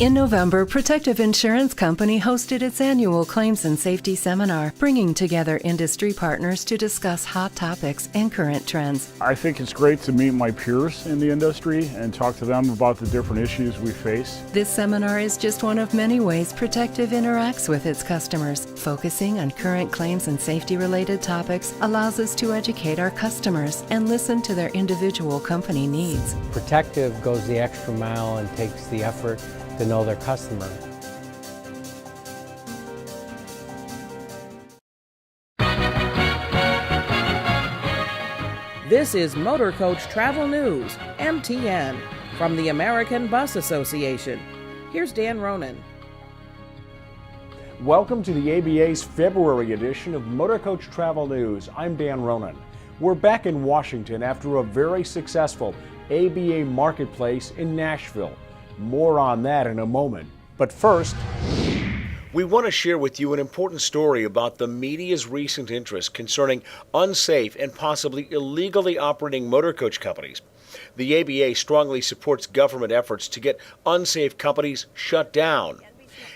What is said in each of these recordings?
In November, Protective Insurance Company hosted its annual Claims and Safety Seminar, bringing together industry partners to discuss hot topics and current trends. I think it's great to meet my peers in the industry and talk to them about the different issues we face. This seminar is just one of many ways Protective interacts with its customers. Focusing on current claims and safety-related topics allows us to educate our customers and listen to their individual company needs. Protective goes the extra mile and takes the effort to know their customer. This is Motorcoach Travel News, MTN, from the American Bus Association. Here's Dan Ronan. Welcome to the ABA's February edition of Motorcoach Travel News. I'm Dan Ronan. We're back in Washington after a very successful ABA marketplace in Nashville. More on that in a moment. But first, we want to share with you an important story about the media's recent interest concerning unsafe and possibly illegally operating motor coach companies. The ABA strongly supports government efforts to get unsafe companies shut down.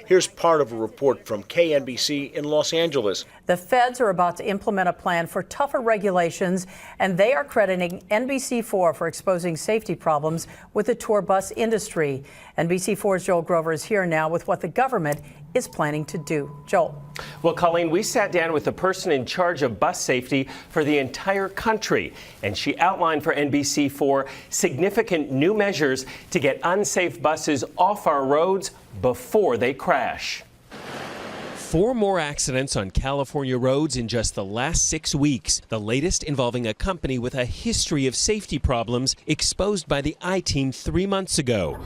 Here's part of a report from KNBC in Los Angeles. The feds are about to implement a plan for tougher regulations, and they are crediting NBC4 for exposing safety problems with the tour bus industry. NBC4's Joel Grover is here now with what the government is planning to do. Joel. Well, Colleen, we sat down with the person in charge of bus safety for the entire country, and she outlined for NBC4 significant new measures to get unsafe buses off our roads before they crash. 4 more accidents on California roads in just the last 6 weeks, the latest involving a company with a history of safety problems exposed by the I-Team 3 months ago.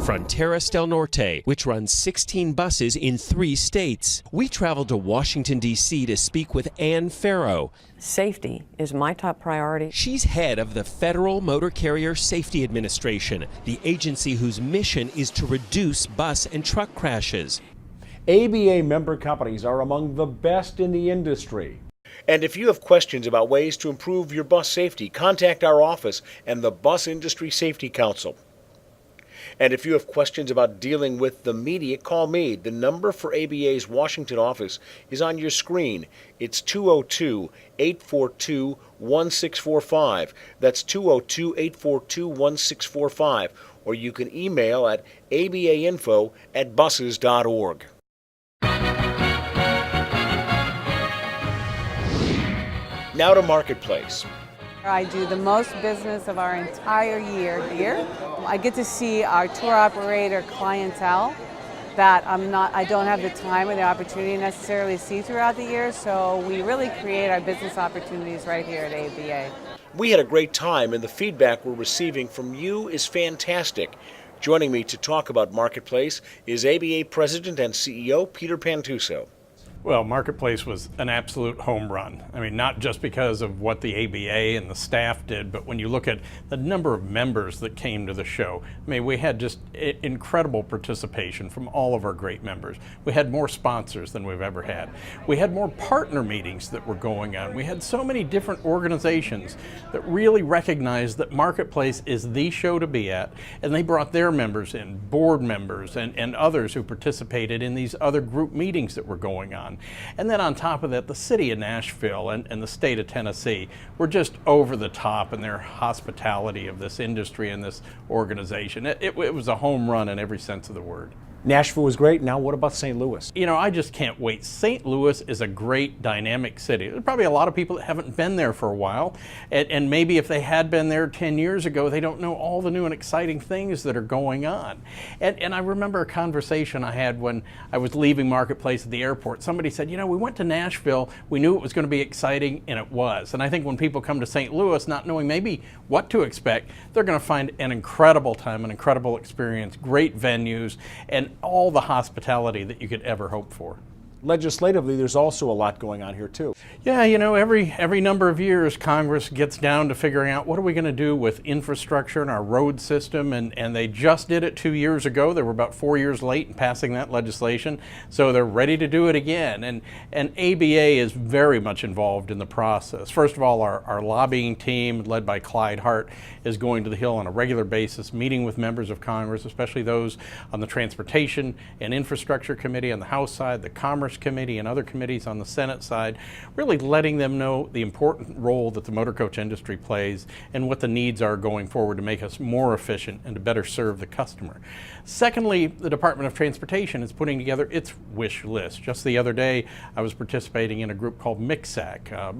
Fronteras del Norte, which runs 16 buses in 3 states. We traveled to Washington, D.C. to speak with Ann Farrow. Safety is my top priority. She's head of the Federal Motor Carrier Safety Administration, the agency whose mission is to reduce bus and truck crashes. ABA member companies are among the best in the industry. And if you have questions about ways to improve your bus safety, contact our office and the Bus Industry Safety Council. And if you have questions about dealing with the media, call me. The number for ABA's Washington office is on your screen. It's 202-842-1645. That's 202-842-1645. Or you can email at abainfo@buses.org. Now to Marketplace. I do the most business of our entire year here. I get to see our tour operator clientele that I don't have the time or the opportunity necessarily to see throughout the year, so we really create our business opportunities right here at ABA. We had a great time, and the feedback we're receiving from you is fantastic. Joining me to talk about Marketplace is ABA President and CEO Peter Pantuso. Well, Marketplace was an absolute home run. I mean, not just because of what the ABA and the staff did, but when you look at the number of members that came to the show. I mean, we had just incredible participation from all of our great members. We had more sponsors than we've ever had. We had more partner meetings that were going on. We had so many different organizations that really recognized that Marketplace is the show to be at, and they brought their members in, board members and others who participated in these other group meetings that were going on. And then on top of that, the city of Nashville and the state of Tennessee were just over the top in their hospitality of this industry and this organization. It was a home run in every sense of the word. Nashville was great. Now what about St. Louis? You know, I just can't wait. St. Louis is a great dynamic city. There's probably a lot of people that haven't been there for a while. And maybe if they had been there 10 years ago, they don't know all the new and exciting things that are going on. And I remember a conversation I had when I was leaving Marketplace at the airport. Somebody said, you know, we went to Nashville, we knew it was going to be exciting, and it was. And I think when people come to St. Louis, not knowing maybe what to expect, they're going to find an incredible time, an incredible experience, great venues, and all the hospitality that you could ever hope for. Legislatively, there's also a lot going on here too. Yeah, you know, every number of years, Congress gets down to figuring out what are we going to do with infrastructure and our road system, and they just did it 2 years ago. They were about 4 years late in passing that legislation, so they're ready to do it again. And ABA is very much involved in the process. First of all, our lobbying team, led by Clyde Hart, is going to the Hill on a regular basis, meeting with members of Congress, especially those on the Transportation and Infrastructure Committee on the House side, the Commerce Committee, and other committees on the Senate side, really letting them know the important role that the motor coach industry plays and what the needs are going forward to make us more efficient and to better serve the customer. Secondly, the Department of Transportation is putting together its wish list. Just the other day, I was participating in a group called MCSAC.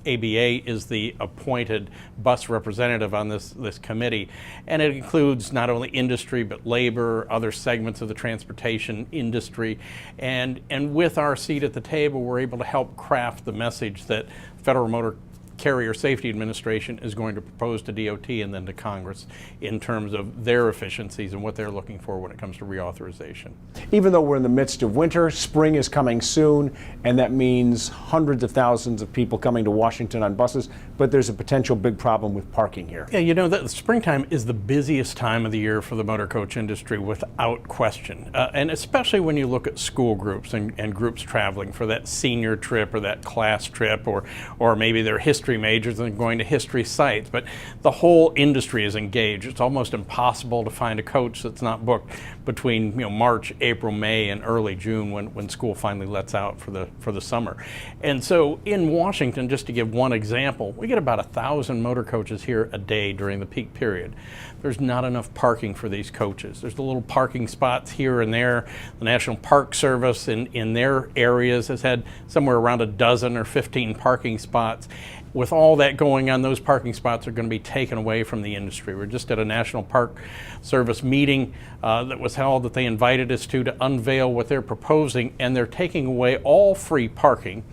ABA is the appointed bus representative on this committee, and it includes not only industry but labor, other segments of the transportation industry, and with our seat at the table, we're able to help craft the message that Federal Motor Carrier Safety Administration is going to propose to DOT and then to Congress in terms of their efficiencies and what they're looking for when it comes to reauthorization. Even though we're in the midst of winter, spring is coming soon, and that means hundreds of thousands of people coming to Washington on buses, but there's a potential big problem with parking here. Yeah, you know, the springtime is the busiest time of the year for the motor coach industry without question, and especially when you look at school groups and groups traveling for that senior trip or that class trip, or maybe their history majors and going to history sites, but the whole industry is engaged. It's almost impossible to find a coach that's not booked between March, April, May, and early June when school finally lets out for the summer. And so in Washington, just to give one example, we get about 1,000 motor coaches here a day during the peak period. There's not enough parking for these coaches. There's the little parking spots here and there. The National Park Service in their areas has had somewhere around a dozen or 15 parking spots. With all that going on, those parking spots are going to be taken away from the industry. We're just at a National Park Service meeting that was held that they invited us to unveil what they're proposing, and they're taking away all free parking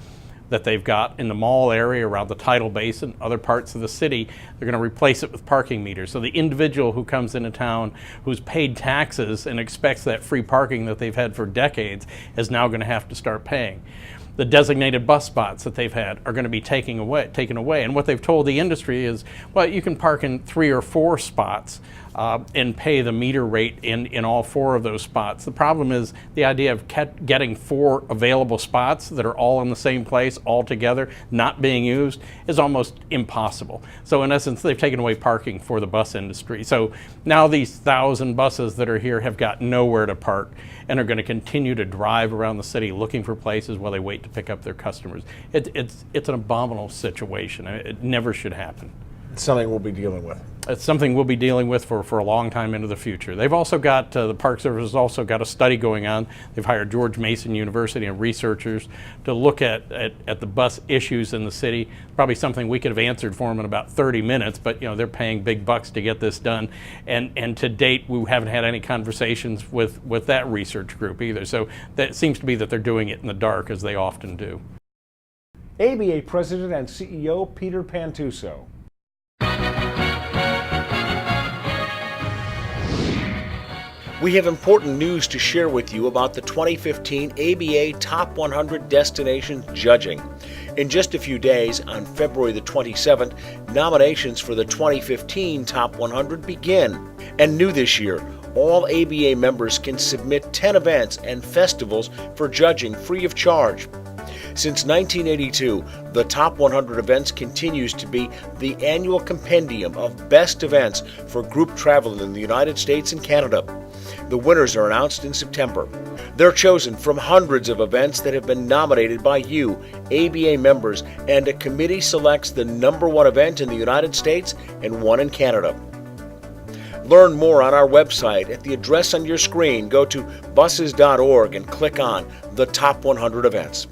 that they've got in the mall area around the tidal basin, other parts of the city. They're going to replace it with parking meters. So the individual who comes into town who's paid taxes and expects that free parking that they've had for decades is now going to have to start paying. The designated bus spots that they've had are going to be taken away. And what they've told the industry is, well, you can park in 3 or 4 spots and pay the meter rate in all 4 of those spots. The problem is the idea of getting 4 available spots that are all in the same place, all together, not being used, is almost impossible. So in essence, they've taken away parking for the bus industry. So now these 1,000 buses that are here have got nowhere to park and are going to continue to drive around the city looking for places while they wait to pick up their customers. It's an abominable situation. It never should happen. It's something we'll be dealing with. It's something we'll be dealing with for a long time into the future. They've also got, the Park Service has also got a study going on. They've hired George Mason University and researchers to look at the bus issues in the city. Probably something we could have answered for them in about 30 minutes, but they're paying big bucks to get this done. And to date, we haven't had any conversations with that research group either. So that seems to be that they're doing it in the dark, as they often do. ABA President and CEO Peter Pantuso. We have important news to share with you about the 2015 ABA Top 100 Destinations Judging. In just a few days, on February the 27th, nominations for the 2015 Top 100 begin. And new this year, all ABA members can submit 10 events and festivals for judging free of charge. Since 1982, the Top 100 Events continues to be the annual compendium of best events for group travel in the United States and Canada. The winners are announced in September. They're chosen from hundreds of events that have been nominated by you, ABA members, and a committee selects the #1 event in the United States and one in Canada. Learn more on our website at the address on your screen. Go to buses.org and click on the Top 100 Events.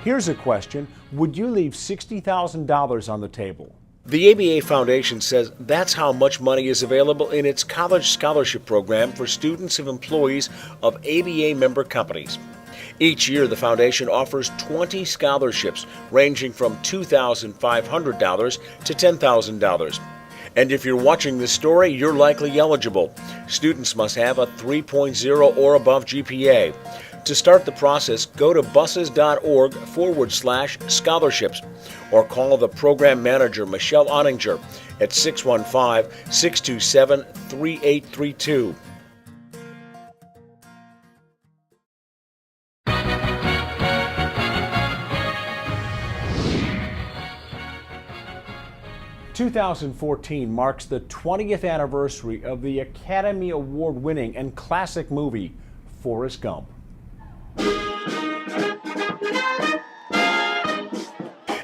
Here's a question. Would you leave $60,000 on the table? The ABA Foundation says that's how much money is available in its college scholarship program for students and employees of ABA member companies. Each year, the foundation offers 20 scholarships ranging from $2,500 to $10,000. And if you're watching this story, you're likely eligible. Students must have a 3.0 or above GPA. To start the process, go to buses.org/scholarships or call the program manager, Michelle Oninger, at 615-627-3832. "2014 marks the 20th anniversary of the Academy Award-winning and classic movie Forrest Gump.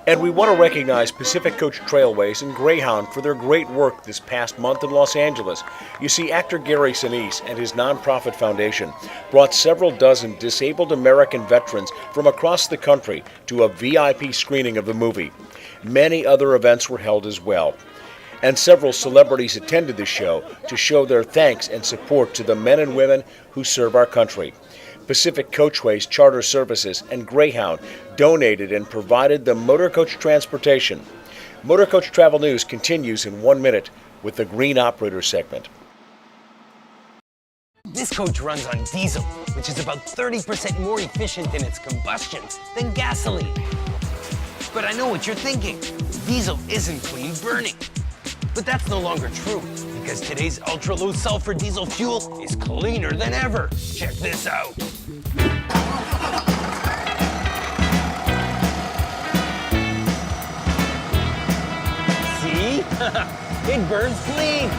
And we want to recognize Pacific Coach Trailways and Greyhound for their great work this past month in Los Angeles. You see, actor Gary Sinise and his nonprofit foundation brought several dozen disabled American veterans from across the country to a VIP screening of the movie. Many other events were held as well. And several celebrities attended the show to show their thanks and support to the men and women who serve our country. Pacific Coachways Charter Services and Greyhound donated and provided the Motorcoach transportation. Motorcoach Travel News continues in 1 minute with the Green Operator segment. This coach runs on diesel, which is about 30% more efficient in its combustion than gasoline. But I know what you're thinking. Diesel isn't clean burning. But that's no longer true, because today's ultra-low sulfur diesel fuel is cleaner than ever. Check this out. See? It burns clean.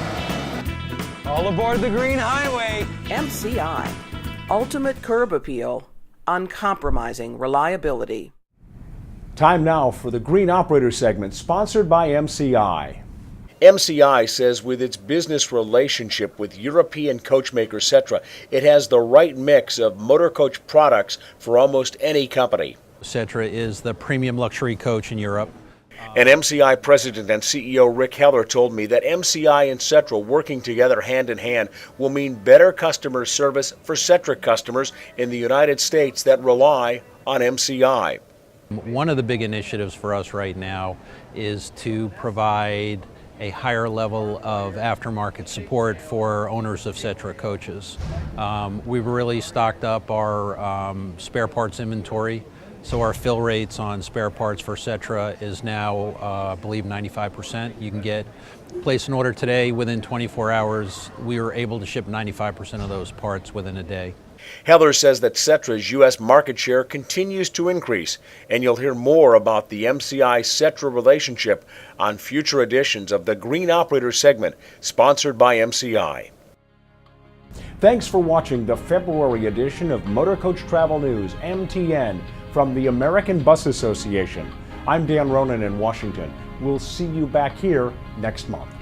All aboard the Green Highway. MCI, ultimate curb appeal, uncompromising reliability. Time now for the Green Operator segment, sponsored by MCI. MCI says with its business relationship with European coachmaker Setra, it has the right mix of Motorcoach products for almost any company. Setra is the premium luxury coach in Europe. And MCI President and CEO Rick Heller told me that MCI and Setra working together hand in hand will mean better customer service for Setra customers in the United States that rely on MCI. One of the big initiatives for us right now is to provide a higher level of aftermarket support for owners of Setra coaches. We've really stocked up our spare parts inventory, so our fill rates on spare parts for Setra is now, I believe, 95%. You can place an order today, within 24 hours, we were able to ship 95% of those parts within a day. Heller says that Setra's U.S. market share continues to increase, and you'll hear more about the MCI-Setra relationship on future editions of the Green Operator segment, sponsored by MCI. Thanks for watching the February edition of Motorcoach Travel News, MTN, from the American Bus Association. I'm Dan Ronan in Washington. We'll see you back here next month.